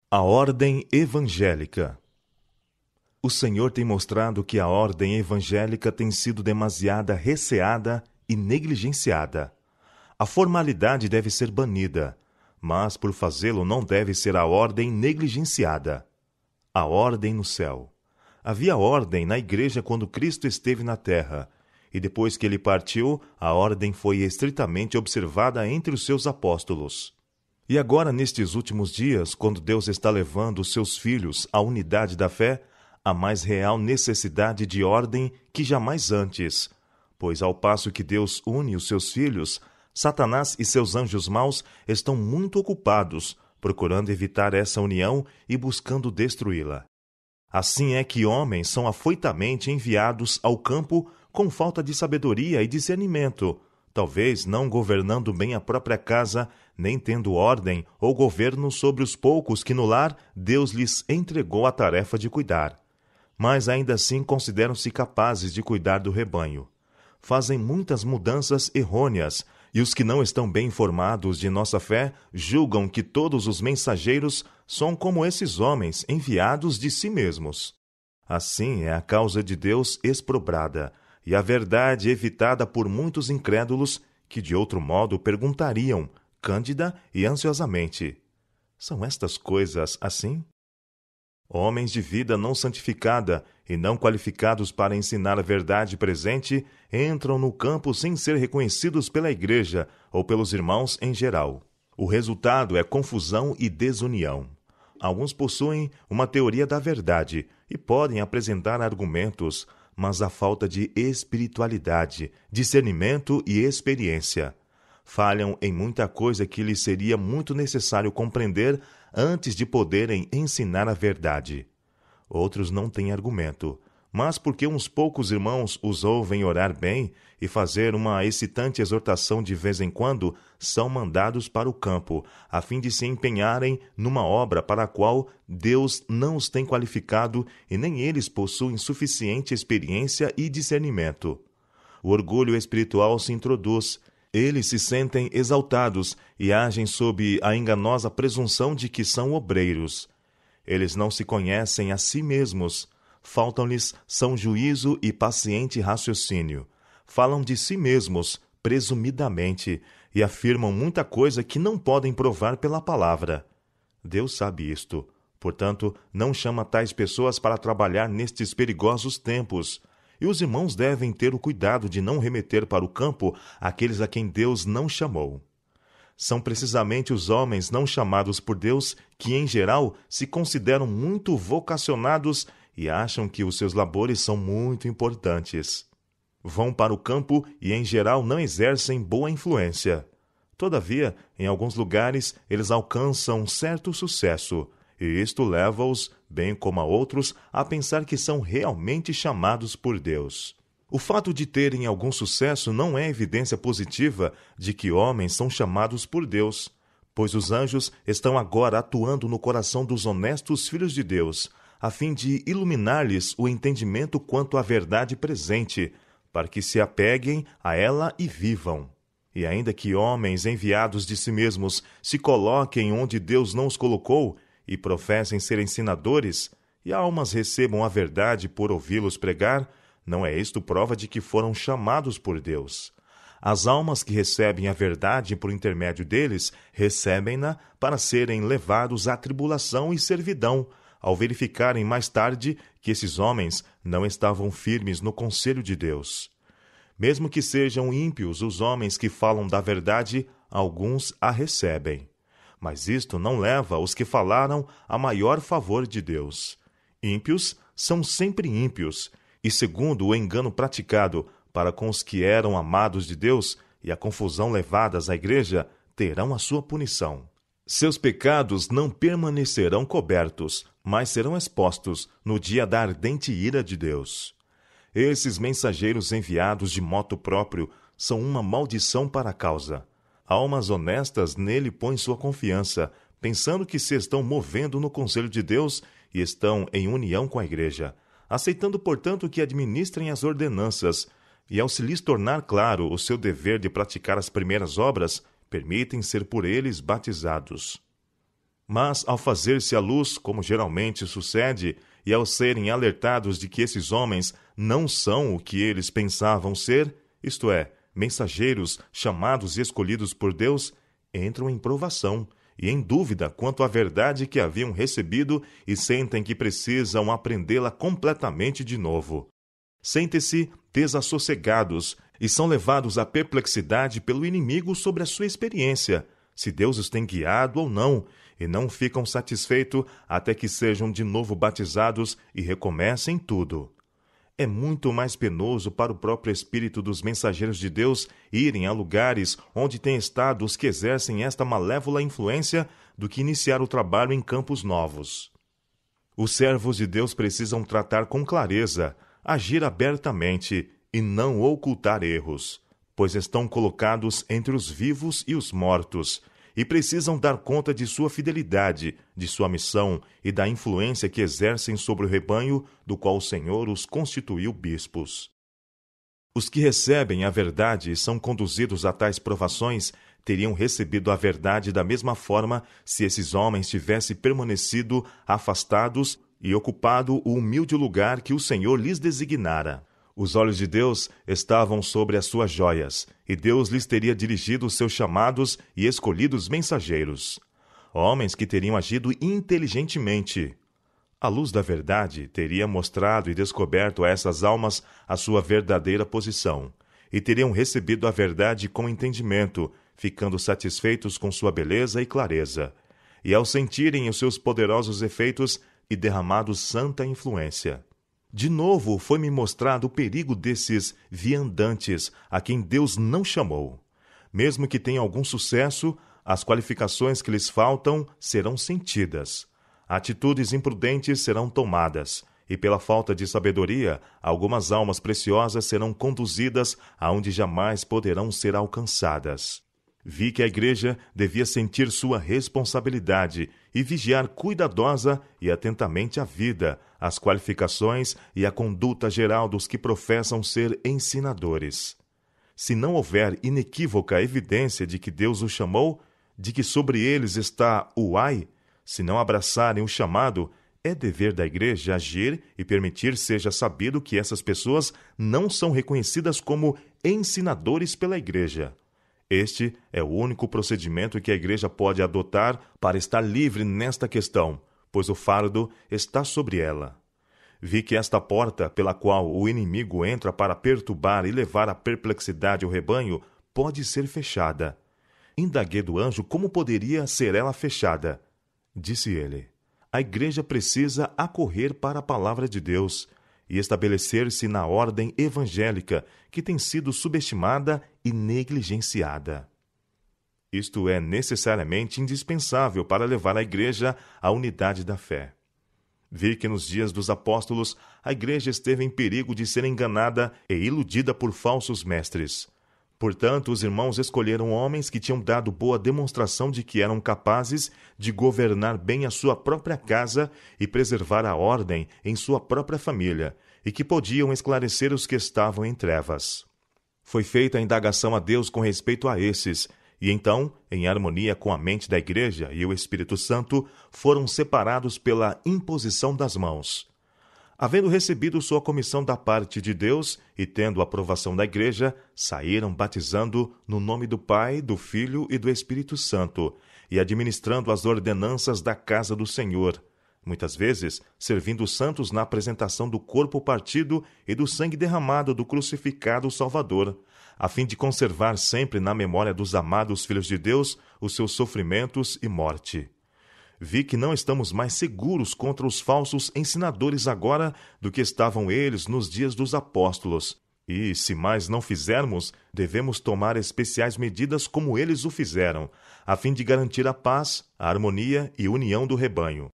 A ordem evangélica. O Senhor tem mostrado que a ordem evangélica tem sido demasiada receada e negligenciada. A formalidade deve ser banida, mas por fazê-lo não deve ser a ordem negligenciada. A ordem no céu. Havia ordem na igreja quando Cristo esteve na terra, e depois que ele partiu, a ordem foi estritamente observada entre os seus apóstolos. E agora, nestes últimos dias, quando Deus está levando os seus filhos à unidade da fé, há mais real necessidade de ordem que jamais antes, pois ao passo que Deus une os seus filhos, Satanás e seus anjos maus estão muito ocupados, procurando evitar essa união e buscando destruí-la. Assim é que homens são afoitamente enviados ao campo com falta de sabedoria e discernimento, talvez não governando bem a própria casa, nem tendo ordem ou governo sobre os poucos que no lar Deus lhes entregou a tarefa de cuidar. Mas ainda assim consideram-se capazes de cuidar do rebanho. Fazem muitas mudanças errôneas, e os que não estão bem informados de nossa fé julgam que todos os mensageiros são como esses homens enviados de si mesmos. Assim é a causa de Deus exprobrada, e a verdade evitada por muitos incrédulos que de outro modo perguntariam, cândida e ansiosamente: são estas coisas assim? Homens de vida não santificada e não qualificados para ensinar a verdade presente entram no campo sem ser reconhecidos pela igreja ou pelos irmãos em geral. O resultado é confusão e desunião. Alguns possuem uma teoria da verdade e podem apresentar argumentos, mas há falta de espiritualidade, discernimento e experiência. Falham em muita coisa que lhes seria muito necessário compreender antes de poderem ensinar a verdade. Outros não têm argumento, mas porque uns poucos irmãos os ouvem orar bem e fazer uma excitante exortação de vez em quando, são mandados para o campo, a fim de se empenharem numa obra para a qual Deus não os tem qualificado e nem eles possuem suficiente experiência e discernimento. O orgulho espiritual se introduz. Eles se sentem exaltados e agem sob a enganosa presunção de que são obreiros. Eles não se conhecem a si mesmos. Faltam-lhes são juízo e paciente raciocínio. Falam de si mesmos, presumidamente, e afirmam muita coisa que não podem provar pela palavra. Deus sabe isto. Portanto, não chama tais pessoas para trabalhar nestes perigosos tempos. E os irmãos devem ter o cuidado de não remeter para o campo aqueles a quem Deus não chamou. São precisamente os homens não chamados por Deus que, em geral, se consideram muito vocacionados e acham que os seus labores são muito importantes. Vão para o campo e, em geral, não exercem boa influência. Todavia, em alguns lugares, eles alcançam certo sucesso, e isto leva-os, bem como a outros, a pensar que são realmente chamados por Deus. O fato de terem algum sucesso não é evidência positiva de que homens são chamados por Deus, pois os anjos estão agora atuando no coração dos honestos filhos de Deus, a fim de iluminar-lhes o entendimento quanto à verdade presente, para que se apeguem a ela e vivam. E ainda que homens enviados de si mesmos se coloquem onde Deus não os colocou, e professem ser ensinadores, e almas recebam a verdade por ouvi-los pregar, não é isto prova de que foram chamados por Deus. As almas que recebem a verdade por intermédio deles, recebem-na para serem levados à tribulação e servidão, ao verificarem mais tarde que esses homens não estavam firmes no conselho de Deus. Mesmo que sejam ímpios os homens que falam da verdade, alguns a recebem. Mas isto não leva os que falaram a maior favor de Deus. Ímpios são sempre ímpios, e segundo o engano praticado para com os que eram amados de Deus e a confusão levadas à igreja, terão a sua punição. Seus pecados não permanecerão cobertos, mas serão expostos no dia da ardente ira de Deus. Esses mensageiros enviados de moto próprio são uma maldição para a causa. Almas honestas nele põem sua confiança, pensando que se estão movendo no conselho de Deus e estão em união com a igreja, aceitando, portanto, que administrem as ordenanças, e ao se lhes tornar claro o seu dever de praticar as primeiras obras, permitem ser por eles batizados. Mas, ao fazer-se a luz, como geralmente sucede, e ao serem alertados de que esses homens não são o que eles pensavam ser, isto é, mensageiros chamados e escolhidos por Deus, entram em provação e em dúvida quanto à verdade que haviam recebido e sentem que precisam aprendê-la completamente de novo. Sentem-se desassossegados e são levados à perplexidade pelo inimigo sobre a sua experiência, se Deus os tem guiado ou não, e não ficam satisfeitos até que sejam de novo batizados e recomecem tudo. É muito mais penoso para o próprio espírito dos mensageiros de Deus irem a lugares onde têm estado os que exercem esta malévola influência do que iniciar o trabalho em campos novos. Os servos de Deus precisam tratar com clareza, agir abertamente e não ocultar erros, pois estão colocados entre os vivos e os mortos, e precisam dar conta de sua fidelidade, de sua missão e da influência que exercem sobre o rebanho do qual o Senhor os constituiu bispos. Os que recebem a verdade e são conduzidos a tais provações teriam recebido a verdade da mesma forma se esses homens tivessem permanecido afastados e ocupado o humilde lugar que o Senhor lhes designara. Os olhos de Deus estavam sobre as suas joias, e Deus lhes teria dirigido os seus chamados e escolhidos mensageiros. Homens que teriam agido inteligentemente. A luz da verdade teria mostrado e descoberto a essas almas a sua verdadeira posição, e teriam recebido a verdade com entendimento, ficando satisfeitos com sua beleza e clareza, e ao sentirem os seus poderosos efeitos e derramados santa influência. De novo foi-me mostrado o perigo desses viandantes a quem Deus não chamou. Mesmo que tenham algum sucesso, as qualificações que lhes faltam serão sentidas. Atitudes imprudentes serão tomadas, e pela falta de sabedoria, algumas almas preciosas serão conduzidas aonde jamais poderão ser alcançadas. Vi que a igreja devia sentir sua responsabilidade e vigiar cuidadosa e atentamente a vida, as qualificações e a conduta geral dos que professam ser ensinadores. Se não houver inequívoca evidência de que Deus os chamou, de que sobre eles está o ai, se não abraçarem o chamado, é dever da igreja agir e permitir seja sabido que essas pessoas não são reconhecidas como ensinadores pela igreja. Este é o único procedimento que a igreja pode adotar para estar livre nesta questão, pois o fardo está sobre ela. Vi que esta porta pela qual o inimigo entra para perturbar e levar à perplexidade o rebanho pode ser fechada. Indaguei do anjo como poderia ser ela fechada. Disse ele: a igreja precisa acorrer para a palavra de Deus e estabelecer-se na ordem evangélica, que tem sido subestimada e negligenciada. Isto é necessariamente indispensável para levar a igreja à unidade da fé. Vi que nos dias dos apóstolos, a igreja esteve em perigo de ser enganada e iludida por falsos mestres. Portanto, os irmãos escolheram homens que tinham dado boa demonstração de que eram capazes de governar bem a sua própria casa e preservar a ordem em sua própria família, e que podiam esclarecer os que estavam em trevas. Foi feita a indagação a Deus com respeito a esses, e então, em harmonia com a mente da igreja e o Espírito Santo, foram separados pela imposição das mãos. Havendo recebido sua comissão da parte de Deus e tendo a aprovação da igreja, saíram batizando no nome do Pai, do Filho e do Espírito Santo, e administrando as ordenanças da casa do Senhor, muitas vezes servindo os santos na apresentação do corpo partido e do sangue derramado do crucificado Salvador, a fim de conservar sempre na memória dos amados filhos de Deus os seus sofrimentos e morte. Vi que não estamos mais seguros contra os falsos ensinadores agora do que estavam eles nos dias dos apóstolos. E, se mais não fizermos, devemos tomar especiais medidas como eles o fizeram, a fim de garantir a paz, a harmonia e união do rebanho.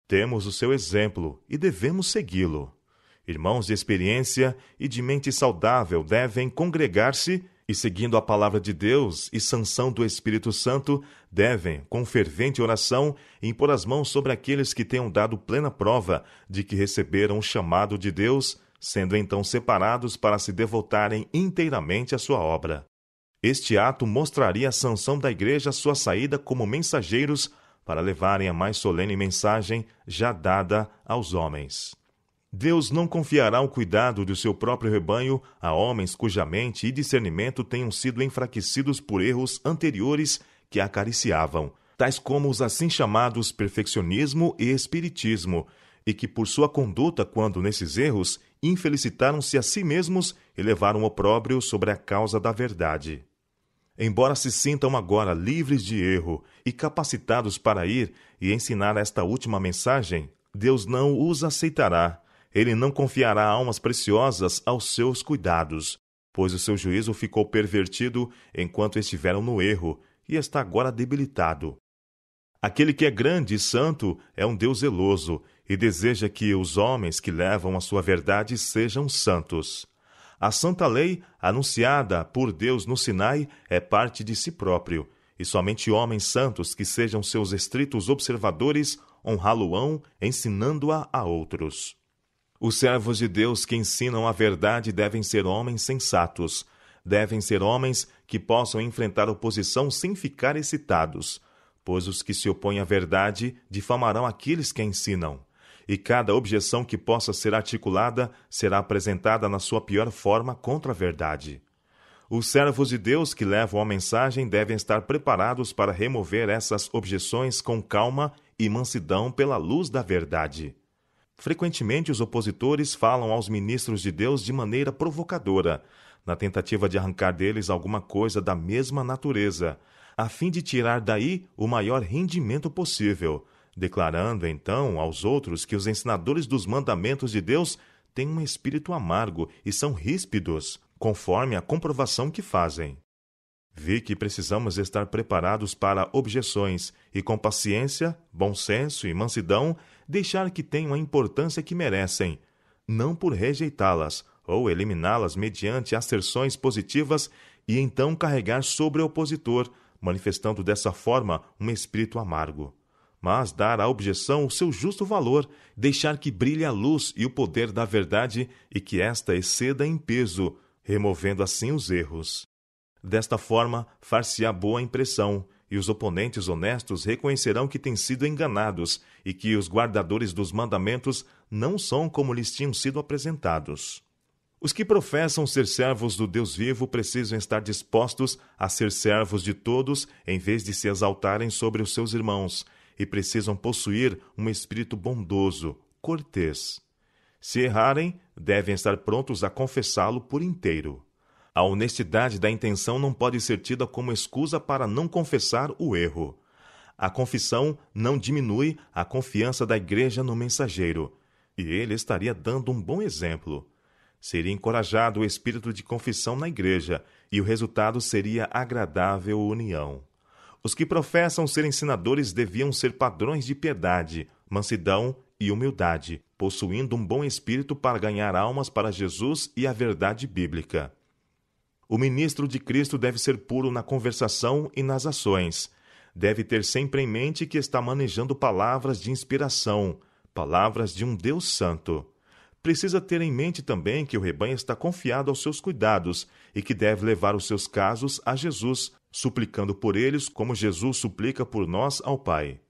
Temos o seu exemplo e devemos segui-lo. Irmãos de experiência e de mente saudável devem congregar-se e, seguindo a palavra de Deus e sanção do Espírito Santo, devem, com fervente oração, impor as mãos sobre aqueles que tenham dado plena prova de que receberam o chamado de Deus, sendo então separados para se devotarem inteiramente à sua obra. Este ato mostraria a sanção da igreja à sua saída como mensageiros para levarem a mais solene mensagem já dada aos homens. Deus não confiará o cuidado do seu próprio rebanho a homens cuja mente e discernimento tenham sido enfraquecidos por erros anteriores que acariciavam, tais como os assim chamados perfeccionismo e espiritismo, e que por sua conduta quando nesses erros, infelicitaram-se a si mesmos e levaram opróbrio sobre a causa da verdade. Embora se sintam agora livres de erro e capacitados para ir e ensinar esta última mensagem, Deus não os aceitará. Ele não confiará almas preciosas aos seus cuidados, pois o seu juízo ficou pervertido enquanto estiveram no erro e está agora debilitado. Aquele que é grande e santo é um Deus zeloso e deseja que os homens que levam a sua verdade sejam santos. A santa lei, anunciada por Deus no Sinai, é parte de si próprio, e somente homens santos que sejam seus estritos observadores honrá-lo-ão, ensinando-a a outros. Os servos de Deus que ensinam a verdade devem ser homens sensatos, devem ser homens que possam enfrentar oposição sem ficar excitados, pois os que se opõem à verdade difamarão aqueles que a ensinam, e cada objeção que possa ser articulada será apresentada na sua pior forma contra a verdade. Os servos de Deus que levam a mensagem devem estar preparados para remover essas objeções com calma e mansidão pela luz da verdade. Frequentemente, os opositores falam aos ministros de Deus de maneira provocadora, na tentativa de arrancar deles alguma coisa da mesma natureza, a fim de tirar daí o maior rendimento possível, declarando então aos outros que os ensinadores dos mandamentos de Deus têm um espírito amargo e são ríspidos, conforme a comprovação que fazem. Vi que precisamos estar preparados para objeções e, com paciência, bom senso e mansidão, deixar que tenham a importância que merecem, não por rejeitá-las ou eliminá-las mediante asserções positivas e então carregar sobre o opositor, manifestando dessa forma um espírito amargo. Mas dar à objeção o seu justo valor, deixar que brilhe a luz e o poder da verdade e que esta exceda em peso, removendo assim os erros. Desta forma, far-se-á boa impressão, e os oponentes honestos reconhecerão que têm sido enganados e que os guardadores dos mandamentos não são como lhes tinham sido apresentados. Os que professam ser servos do Deus vivo precisam estar dispostos a ser servos de todos em vez de se exaltarem sobre os seus irmãos, e precisam possuir um espírito bondoso, cortês. Se errarem, devem estar prontos a confessá-lo por inteiro. A honestidade da intenção não pode ser tida como excusa para não confessar o erro. A confissão não diminui a confiança da igreja no mensageiro, e ele estaria dando um bom exemplo. Seria encorajado o espírito de confissão na igreja, e o resultado seria agradável união. Os que professam ser ensinadores deviam ser padrões de piedade, mansidão e humildade, possuindo um bom espírito para ganhar almas para Jesus e a verdade bíblica. O ministro de Cristo deve ser puro na conversação e nas ações. Deve ter sempre em mente que está manejando palavras de inspiração, palavras de um Deus santo. Precisa ter em mente também que o rebanho está confiado aos seus cuidados e que deve levar os seus casos a Jesus, suplicando por eles como Jesus suplica por nós ao Pai.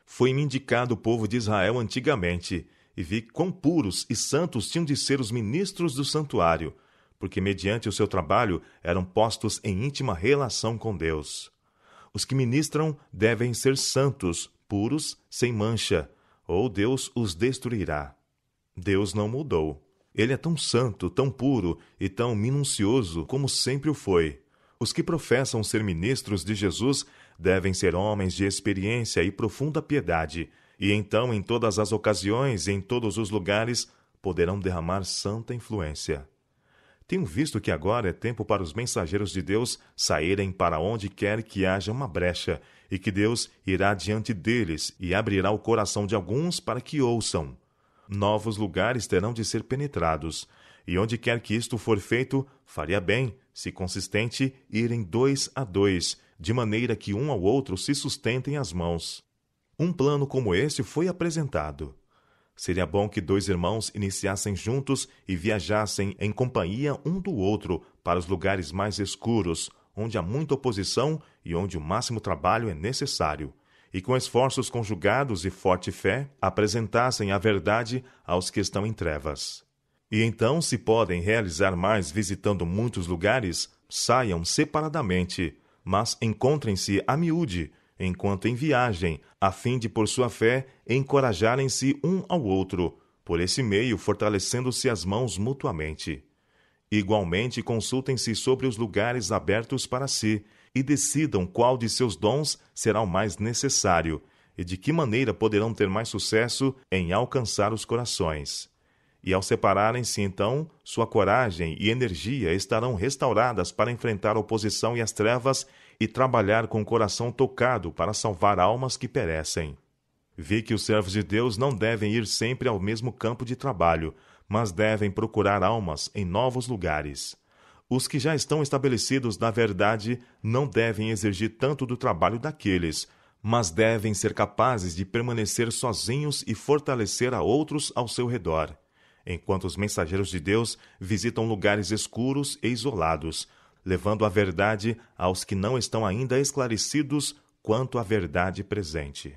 Foi-me indicado o povo de Israel antigamente, e vi quão puros e santos tinham de ser os ministros do santuário, porque mediante o seu trabalho eram postos em íntima relação com Deus. Os que ministram devem ser santos, puros, sem mancha, ou Deus os destruirá. Deus não mudou. Ele é tão santo, tão puro e tão minucioso como sempre o foi. Os que professam ser ministros de Jesus devem ser homens de experiência e profunda piedade, e então, em todas as ocasiões e em todos os lugares, poderão derramar santa influência. Tenho visto que agora é tempo para os mensageiros de Deus saírem para onde quer que haja uma brecha, e que Deus irá diante deles e abrirá o coração de alguns para que ouçam. Novos lugares terão de ser penetrados, e onde quer que isto for feito, faria bem, se consistente, irem 2 a 2, de maneira que um ao outro se sustentem as mãos. Um plano como esse foi apresentado. Seria bom que 2 irmãos iniciassem juntos e viajassem em companhia um do outro para os lugares mais escuros, onde há muita oposição e onde o máximo trabalho é necessário, e com esforços conjugados e forte fé, apresentassem a verdade aos que estão em trevas. E então, se podem realizar mais visitando muitos lugares, saiam separadamente, mas encontrem-se a miúde, enquanto em viagem, a fim de, por sua fé, encorajarem-se um ao outro, por esse meio fortalecendo-se as mãos mutuamente. Igualmente, consultem-se sobre os lugares abertos para si, e decidam qual de seus dons será o mais necessário, e de que maneira poderão ter mais sucesso em alcançar os corações. E ao separarem-se, então, sua coragem e energia estarão restauradas para enfrentar a oposição e as trevas e trabalhar com o coração tocado para salvar almas que perecem. Vi que os servos de Deus não devem ir sempre ao mesmo campo de trabalho, mas devem procurar almas em novos lugares. Os que já estão estabelecidos na verdade não devem exigir tanto do trabalho daqueles, mas devem ser capazes de permanecer sozinhos e fortalecer a outros ao seu redor, enquanto os mensageiros de Deus visitam lugares escuros e isolados, levando a verdade aos que não estão ainda esclarecidos quanto à verdade presente.